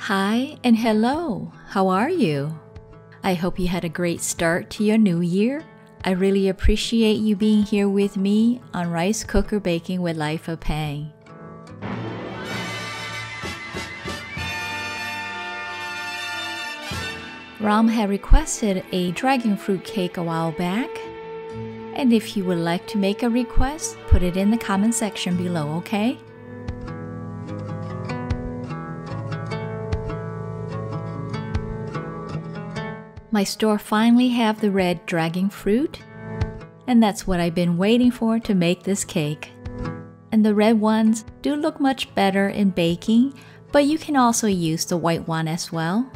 Hi and hello, how are you? I hope you had a great start to your new year. I really appreciate you being here with me on Rice Cooker Baking with Life of Pang. Ram had requested a dragon fruit cake a while back, and if you would like to make a request, put it in the comment section below, okay? My store finally have the red dragon fruit, and that's what I've been waiting for to make this cake. And the red ones do look much better in baking, but you can also use the white one as well.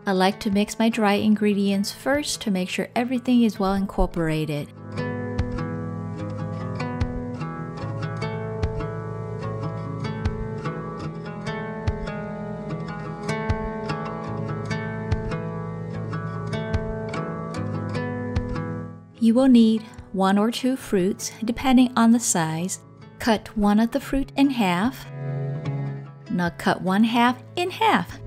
I like to mix my dry ingredients first to make sure everything is well incorporated. You will need 1 or 2 fruits, depending on the size. Cut one of the fruit in half. Now cut one half in half.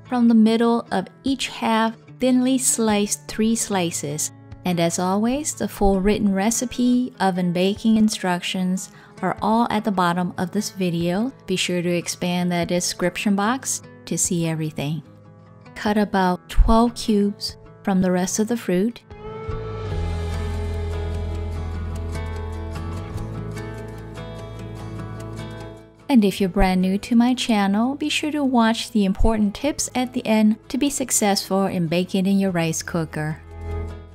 From the middle of each half, thinly slice 3 slices. And as always, the full written recipe, oven baking instructions are all at the bottom of this video. Be sure to expand the description box to see everything. Cut about 12 cubes from the rest of the fruit. And if you're brand new to my channel, be sure to watch the important tips at the end to be successful in baking in your rice cooker.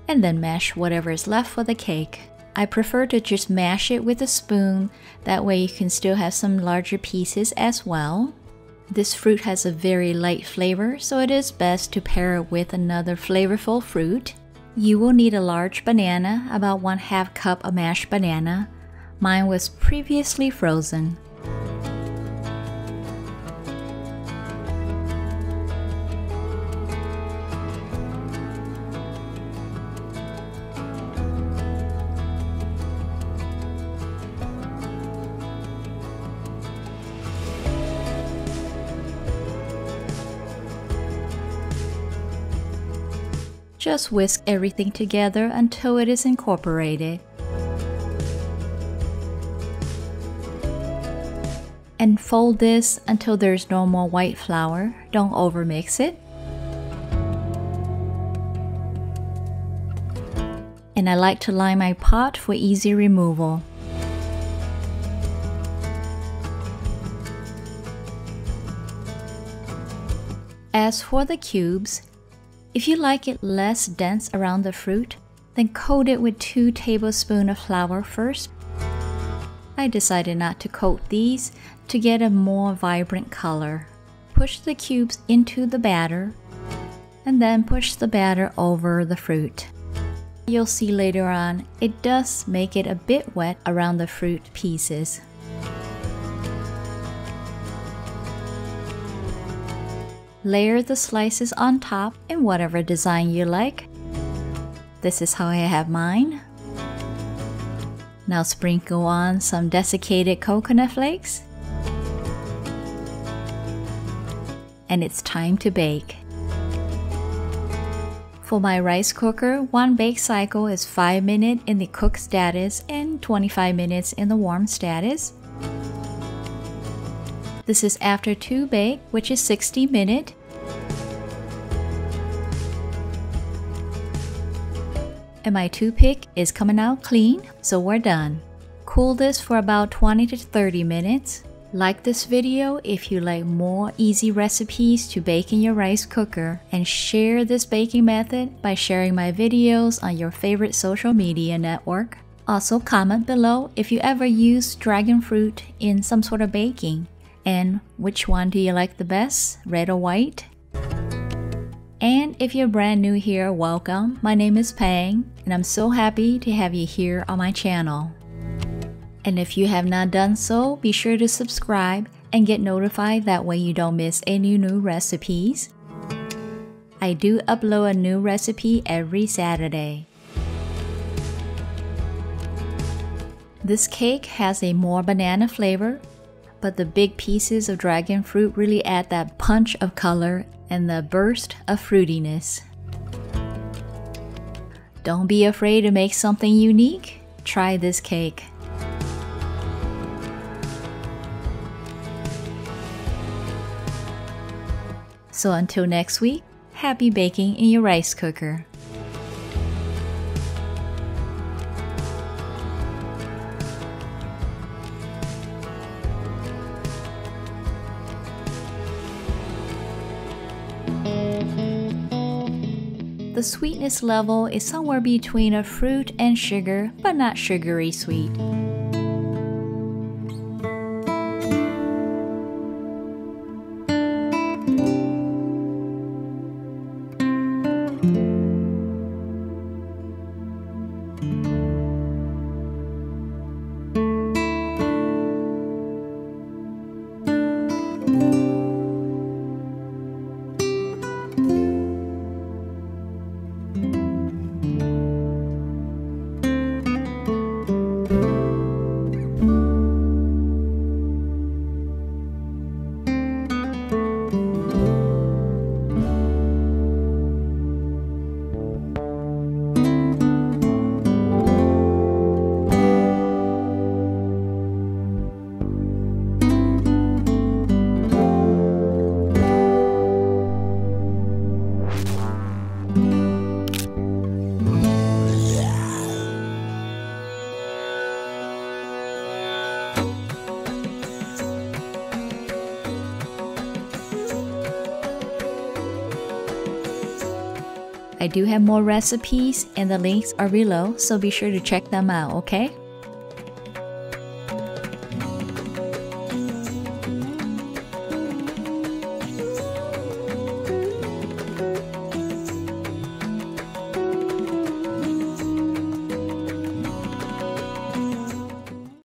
And then mash whatever is left for the cake. I prefer to just mash it with a spoon, that way you can still have some larger pieces as well. This fruit has a very light flavor, so it is best to pair it with another flavorful fruit. You will need a large banana, about 1/2 cup of mashed banana. Mine was previously frozen. Just whisk everything together until it is incorporated. And fold this until there's no more white flour. Don't overmix it. And I like to line my pot for easy removal. As for the cubes, if you like it less dense around the fruit, then coat it with 2 tablespoons of flour first. I decided not to coat these to get a more vibrant color. Push the cubes into the batter, and then push the batter over the fruit. You'll see later on, it does make it a bit wet around the fruit pieces. Layer the slices on top in whatever design you like. This is how I have mine. Now sprinkle on some desiccated coconut flakes. And it's time to bake. For my rice cooker, one bake cycle is 5 minutes in the cook status and 25 minutes in the warm status. This is after 2 bake, which is 60 minutes. And my toothpick is coming out clean, so we're done. Cool this for about 20 to 30 minutes. Like this video if you like more easy recipes to bake in your rice cooker, and share this baking method by sharing my videos on your favorite social media network. Also comment below if you ever use dragon fruit in some sort of baking. And which one do you like the best, red or white? And if you're brand new here, welcome. My name is Pang, and I'm so happy to have you here on my channel. And if you have not done so, be sure to subscribe and get notified, that way you don't miss any new recipes. I do upload a new recipe every Saturday. This cake has a more banana flavor, but the big pieces of dragon fruit really add that punch of color and the burst of fruitiness. Don't be afraid to make something unique. Try this cake. So until next week, happy baking in your rice cooker. The sweetness level is somewhere between a fruit and sugar, but not sugary sweet. I do have more recipes and the links are below, so be sure to check them out, okay?